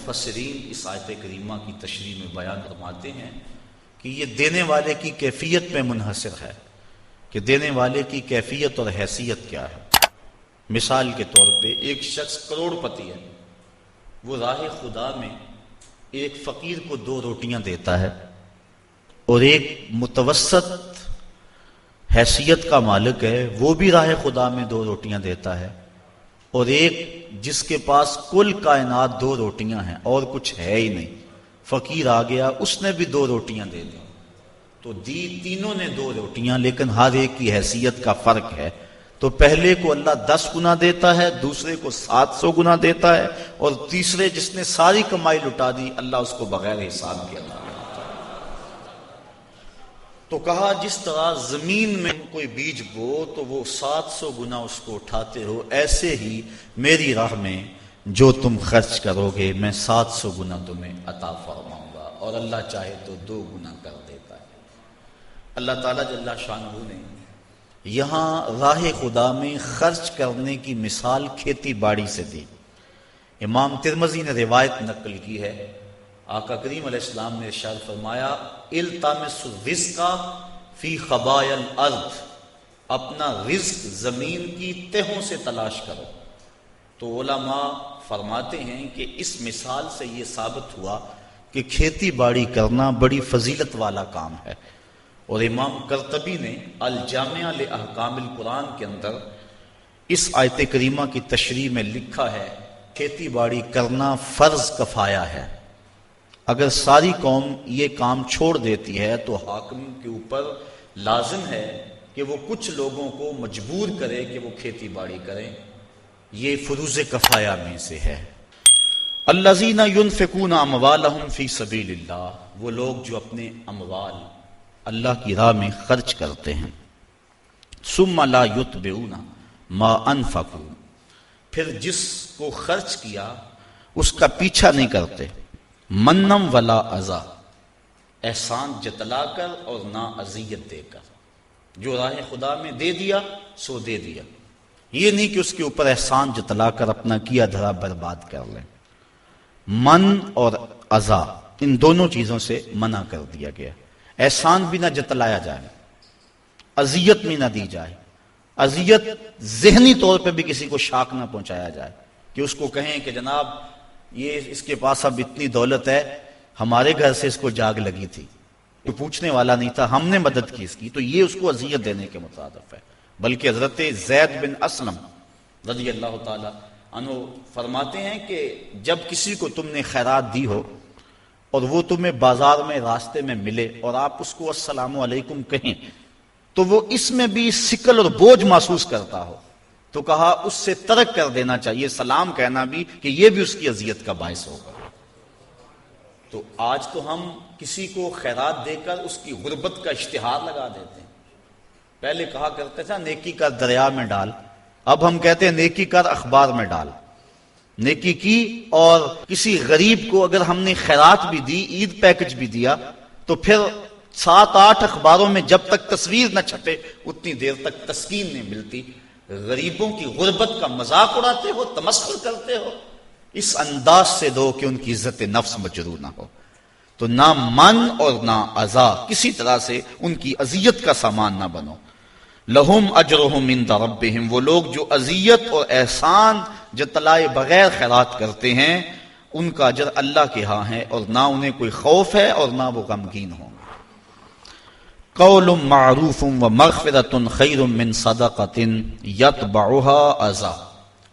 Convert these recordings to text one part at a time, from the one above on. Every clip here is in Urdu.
مفسرین اس آیت کریمہ کی تشریح میں بیان فرماتے ہیں کہ یہ دینے والے کی کیفیت میں منحصر ہے کہ دینے والے کی کیفیت اور حیثیت کیا ہے۔ مثال کے طور پہ ایک شخص کروڑ پتی ہے، وہ راہ خدا میں ایک فقیر کو 2 روٹیاں دیتا ہے، اور ایک متوسط حیثیت کا مالک ہے وہ بھی راہ خدا میں 2 روٹیاں دیتا ہے، اور ایک جس کے پاس کل کائنات 2 روٹیاں ہیں اور کچھ ہے ہی نہیں، فقیر آ گیا اس نے بھی 2 روٹیاں دے دی، تو دی تینوں نے 2 روٹیاں، لیکن ہر ایک کی حیثیت کا فرق ہے۔ تو پہلے کو اللہ 10 گنا دیتا ہے، دوسرے کو 700 گنا دیتا ہے، اور تیسرے جس نے ساری کمائی لٹا دی اللہ اس کو بغیر حساب کے عطا کرتا ہے۔ تو کہا جس طرح زمین میں کوئی بیج بو تو وہ 700 گنا اس کو اٹھاتے ہو، ایسے ہی میری راہ میں جو تم خرچ کرو گے میں 700 گنا تمہیں عطا فرماؤں گا، اور اللہ چاہے تو 2 گنا کر دیتا ہے۔ اللہ تعالیٰ جل شانہ نے یہاں راہ خدا میں خرچ کرنے کی مثال کھیتی باڑی سے دی۔ امام ترمذی نے روایت نقل کی ہے، آقا کریم علیہ السلام نے ارشاد فرمایا التمس الرزق فی خبایا الارض، اپنا رزق زمین کی تہوں سے تلاش کرو۔ تو علماء فرماتے ہیں کہ اس مثال سے یہ ثابت ہوا کہ کھیتی باڑی کرنا بڑی فضیلت والا کام ہے، اور امام قرطبی نے الجامع لاحکام القرآن کے اندر اس آیت کریمہ کی تشریح میں لکھا ہے کھیتی باڑی کرنا فرض کفایہ ہے، اگر ساری قوم یہ کام چھوڑ دیتی ہے تو حاکم کے اوپر لازم ہے کہ وہ کچھ لوگوں کو مجبور کرے کہ وہ کھیتی باڑی کریں، یہ فروض کفایہ میں سے ہے۔ الذین ینفقون اموالہم فی سبیل اللہ، وہ لوگ جو اپنے اموال اللہ کی راہ میں خرچ کرتے ہیں، ثم لا یتبعون ما انفقوا، پھر جس کو خرچ کیا اس کا پیچھا نہیں کرتے، منم ولا اذا، احسان جتلا کر اور نہ اذیت دے کر، جو راہ خدا میں دے دیا سو دے دیا، یہ نہیں کہ اس کے اوپر احسان جتلا کر اپنا کیا دھرا برباد کر لیں۔ من اور اذا ان دونوں چیزوں سے منع کر دیا گیا، احسان بھی نہ جتلایا جائے، اذیت بھی نہ دی جائے، اذیت ذہنی طور پہ بھی کسی کو شاک نہ پہنچایا جائے کہ اس کو کہیں کہ جناب یہ اس کے پاس اب اتنی دولت ہے، ہمارے گھر سے اس کو جاگ لگی تھی، کوئی پوچھنے والا نہیں تھا، ہم نے مدد کی اس کی، تو یہ اس کو اذیت دینے کے مترادف ہے۔ بلکہ حضرت زید بن اسلم رضی اللہ تعالی عنہ فرماتے ہیں کہ جب کسی کو تم نے خیرات دی ہو اور وہ تمہیں بازار میں راستے میں ملے اور آپ اس کو السلام علیکم کہیں تو وہ اس میں بھی ثقل اور بوجھ محسوس کرتا ہو تو کہا اس سے ترک کر دینا چاہیے سلام کہنا بھی، کہ یہ بھی اس کی اذیت کا باعث ہوگا۔ تو آج تو ہم کسی کو خیرات دے کر اس کی غربت کا اشتہار لگا دیتے ہیں، پہلے کہا کرتے تھا نیکی کا دریا میں ڈال، اب ہم کہتے ہیں نیکی کر اخبار میں ڈال۔ نیکی کی اور کسی غریب کو اگر ہم نے خیرات بھی دی، عید پیکج بھی دیا، تو پھر 7-8 اخباروں میں جب تک تصویر نہ چھپے اتنی دیر تک تسکین نہیں ملتی۔ غریبوں کی غربت کا مذاق اڑاتے ہو، تمسخر کرتے ہو، اس انداز سے دو کہ ان کی عزت نفس مجروح نہ ہو۔ تو نہ من اور نہ اذا، کسی طرح سے ان کی اذیت کا سامان نہ بنو۔ لہم اجرہم عند ربہم، وہ لوگ جو اذیت اور احسان جتلائے بغیر خیرات کرتے ہیں ان کا اجر اللہ کے ہاں ہے، اور نہ انہیں کوئی خوف ہے اور نہ وہ غمگین ہوں۔ قول معروف ومغفرۃ خیر من صدقۃ یتبعها اذی،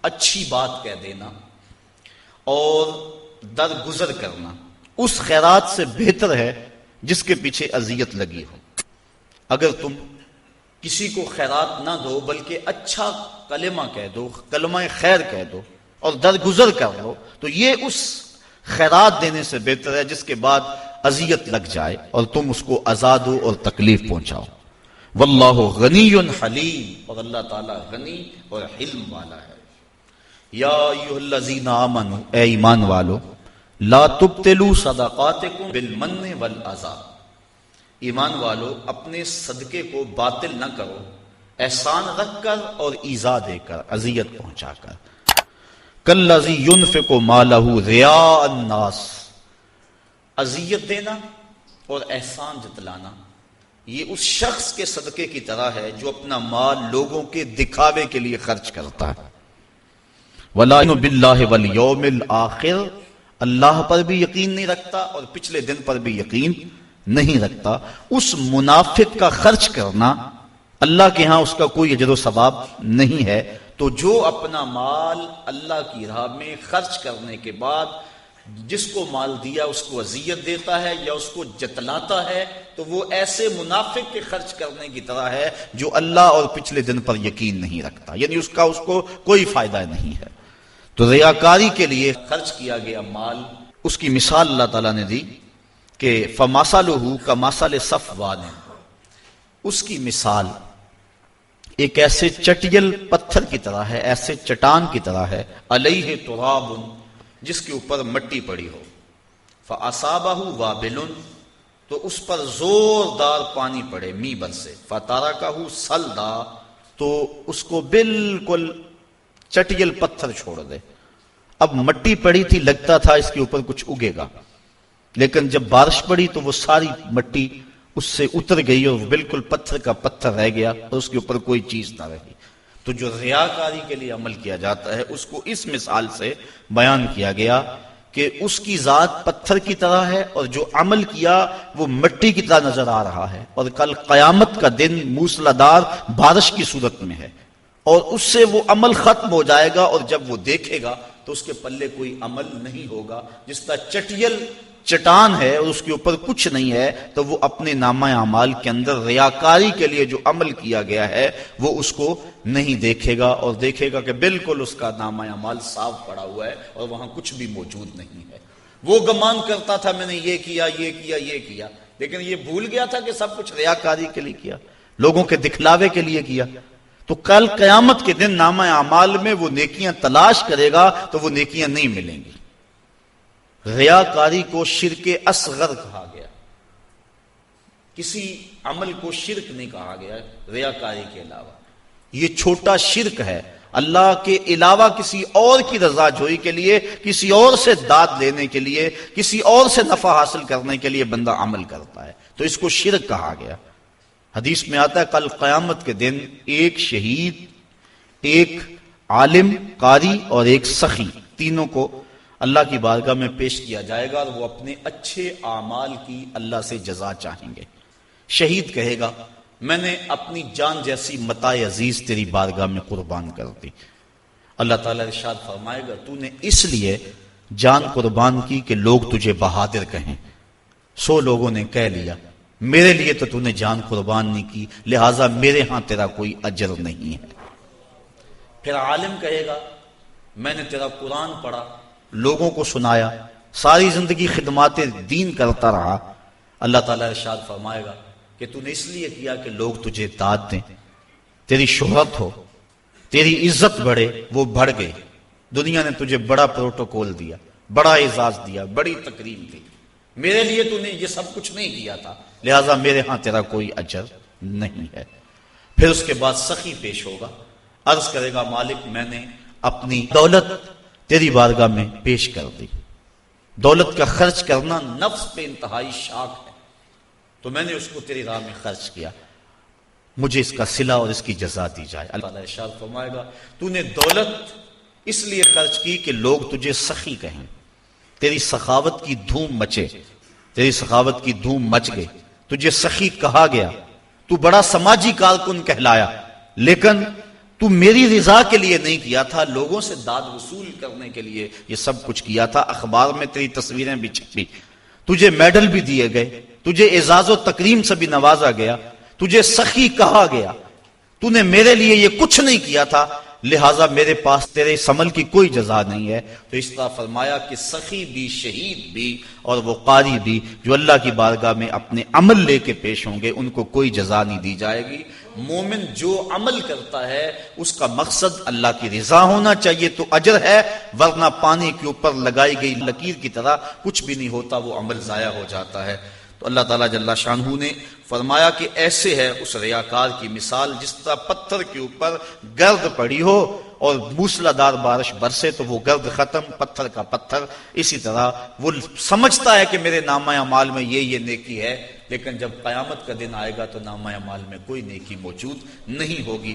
اچھی بات کہہ دینا اور درگزر کرنا اس خیرات سے بہتر ہے جس کے پیچھے اذیت لگی ہو۔ اگر تم کسی کو خیرات نہ دو بلکہ اچھا کلمہ کہہ دو، کلمہ خیر کہہ دو اور درگزر کر لو، تو یہ اس خیرات دینے سے بہتر ہے جس کے بعد اذیت لگ جائے اور تم اس کو اذا دو اور تکلیف پہنچاؤ۔ واللہ غنی حلیم، اور اللہ تعالیٰ غنی اور حلم والا ہے۔ یا ایھا الذین آمنوا، اے ایمان والو، لا تبطلوا صدقاتکم بالمن والاذی، ایمان والو اپنے صدقے کو باطل نہ کرو احسان رکھ کر اور ایذا دے کر، اذیت پہنچا کر۔ کالذی ينفق مالہ رئاء الناس، اذیت دینا اور احسان جتلانا یہ اس شخص کے صدقے کی طرح ہے جو اپنا مال لوگوں کے دکھاوے کے لیے خرچ کرتا ہے۔ وَلَا يُؤْمِنُ بِاللَّهِ وَالْيَوْمِ الْآخِرِ، اللہ پر بھی یقین نہیں رکھتا اور پچھلے دن پر بھی یقین نہیں رکھتا۔ اس منافق کا خرچ کرنا اللہ کے ہاں اس کا کوئی اجر و ثواب نہیں ہے۔ تو جو اپنا مال اللہ کی راہ میں خرچ کرنے کے بعد جس کو مال دیا اس کو اذیت دیتا ہے یا اس کو جتلاتا ہے تو وہ ایسے منافق کے خرچ کرنے کی طرح ہے جو اللہ اور پچھلے دن پر یقین نہیں رکھتا، یعنی اس کو کوئی فائدہ نہیں ہے۔ تو ریاکاری کے لیے خرچ کیا گیا مال، اس کی مثال اللہ تعالیٰ نے دی کہ فَمَثَلُهُ كَمَثَلِ صَفْوَانٍ، اس کی مثال ایک ایسے چٹیل پتھر کی طرح ہے، ایسے چٹان کی طرح ہے، علیہ تراب، جس کے اوپر مٹی پڑی ہو، فَأَصَابَهُ وَابِلٌ، تو اس پر زوردار پانی پڑے می برسے، فَتَرَكَهُ صَلْدًا، تو اس کو بالکل چٹیل پتھر چھوڑ دے۔ اب مٹی پڑی تھی، لگتا تھا اس کے اوپر کچھ اگے گا، لیکن جب بارش پڑی تو وہ ساری مٹی اس سے اتر گئی اور بالکل پتھر کا پتھر رہ گیا اور اس کے اوپر کوئی چیز نہ رہی۔ تو جو ریاکاری کے لیے عمل کیا جاتا ہے اس کو اس مثال سے بیان کیا گیا کہ اس کی ذات پتھر کی طرح ہے اور جو عمل کیا وہ مٹی کی طرح نظر آ رہا ہے، اور کل قیامت کا دن موسلادھار بارش کی صورت میں ہے، اور اس سے وہ عمل ختم ہو جائے گا، اور جب وہ دیکھے گا تو اس کے پلے کوئی عمل نہیں ہوگا۔ جس طرح چٹیل چٹان ہے اور اس کے اوپر کچھ نہیں ہے، تو وہ اپنے نامہ اعمال کے اندر ریاکاری کے لیے جو عمل کیا گیا ہے وہ اس کو نہیں دیکھے گا، اور دیکھے گا کہ بالکل اس کا نامہ اعمال صاف پڑا ہوا ہے اور وہاں کچھ بھی موجود نہیں ہے۔ وہ گمان کرتا تھا میں نے یہ کیا یہ کیا یہ کیا، لیکن یہ بھول گیا تھا کہ سب کچھ ریاکاری کے لیے کیا، لوگوں کے دکھلاوے کے لیے کیا۔ تو کل قیامت کے دن نامہ اعمال میں وہ نیکیاں تلاش کرے گا تو وہ نیکیاں نہیں ملیں گی۔ ریاکاری کو شرک اصغر کہا گیا، کسی عمل کو شرک نہیں کہا گیا ریاکاری کے علاوہ، یہ چھوٹا شرک ہے۔ اللہ کے علاوہ کسی اور کی رضا جوئی کے لیے، کسی اور سے داد لینے کے لیے، کسی اور سے نفع حاصل کرنے کے لیے بندہ عمل کرتا ہے، تو اس کو شرک کہا گیا۔ حدیث میں آتا ہے کل قیامت کے دن ایک شہید، ایک عالم قاری اور ایک سخی، تینوں کو اللہ کی بارگاہ میں پیش کیا جائے گا اور وہ اپنے اچھے اعمال کی اللہ سے جزا چاہیں گے۔ شہید کہے گا میں نے اپنی جان جیسی متاع عزیز تیری بارگاہ میں قربان کر دی۔ اللہ تعالیٰ ارشاد فرمائے گا تو نے اس لیے جان قربان کی کہ لوگ تجھے بہادر کہیں، 100 لوگوں نے کہہ لیا میرے لیے تو نے جان قربان نہیں کی، لہٰذا میرے ہاں تیرا کوئی اجر نہیں ہے۔ پھر عالم کہے گا میں نے تیرا قرآن پڑھا، لوگوں کو سنایا، ساری زندگی خدمات دین کرتا رہا، اللہ تعالیٰ ارشاد فرمائے گا کہ تو نے اس لیے کیا کہ لوگ تجھے داد دیں، تیری شہرت ہو، تیری عزت بڑھے، وہ بڑھ گئی۔ دنیا نے تجھے بڑا پروٹوکول دیا، بڑا اعزاز دیا، بڑی تکریم دی، میرے لیے تو نے یہ سب کچھ نہیں کیا تھا، لہٰذا میرے ہاں تیرا کوئی اجر نہیں ہے۔ پھر اس کے بعد سخی پیش ہوگا، عرض کرے گا مالک میں نے اپنی دولت تیری بارگاہ میں پیش کر دی، دولت کا خرچ کرنا نفس پہ انتہائی شاق ہے، تو میں نے اس کو تیری راہ میں خرچ کیا، مجھے اس کا صلہ اور اس کی جزا دی جائے۔ اللہ تعالیٰ ارشاد فرمائے گا تو نے دولت اس لیے خرچ کی کہ لوگ تجھے سخی کہیں، تیری سخاوت کی دھوم مچے، تیری سخاوت کی دھوم مچ گئی، تجھے سخی کہا گیا، تو بڑا سماجی کارکن کہلایا، لیکن تو میری رضا کے لیے نہیں کیا تھا، لوگوں سے داد وصول کرنے کے لیے یہ سب کچھ کیا تھا۔ اخبار میں تیری تصویریں بھی چھپی، تجھے میڈل بھی دیے گئے، تجھے اعزاز و تکریم سے بھی نوازا گیا، تجھے سخی کہا گیا، تو نے میرے لیے یہ کچھ نہیں کیا تھا، لہٰذا میرے پاس تیرے اس عمل کی کوئی جزا نہیں ہے۔ تو اس طرح فرمایا کہ سخی بھی، شہید بھی اور وہ قاری بھی جو اللہ کی بارگاہ میں اپنے عمل لے کے پیش ہوں گے ان کو کوئی جزا نہیں دی جائے گی۔ مومن جو عمل کرتا ہے اس کا مقصد اللہ کی رضا ہونا چاہیے تو اجر ہے، ورنہ پانی کے اوپر لگائی گئی لکیر کی طرح کچھ بھی نہیں ہوتا، وہ عمل ضائع ہو جاتا ہے۔ تو اللہ تعالیٰ جل شانہ نے فرمایا کہ ایسے ہے اس ریاکار کی مثال جس طرح پتھر کے اوپر گرد پڑی ہو اور موسلادھار بارش برسے تو وہ گرد ختم، پتھر کا پتھر. اسی طرح وہ سمجھتا ہے کہ میرے نامہ اعمال میں یہ نیکی ہے، لیکن جب قیامت کا دن آئے گا تو نامہ اعمال میں کوئی نیکی موجود نہیں ہوگی.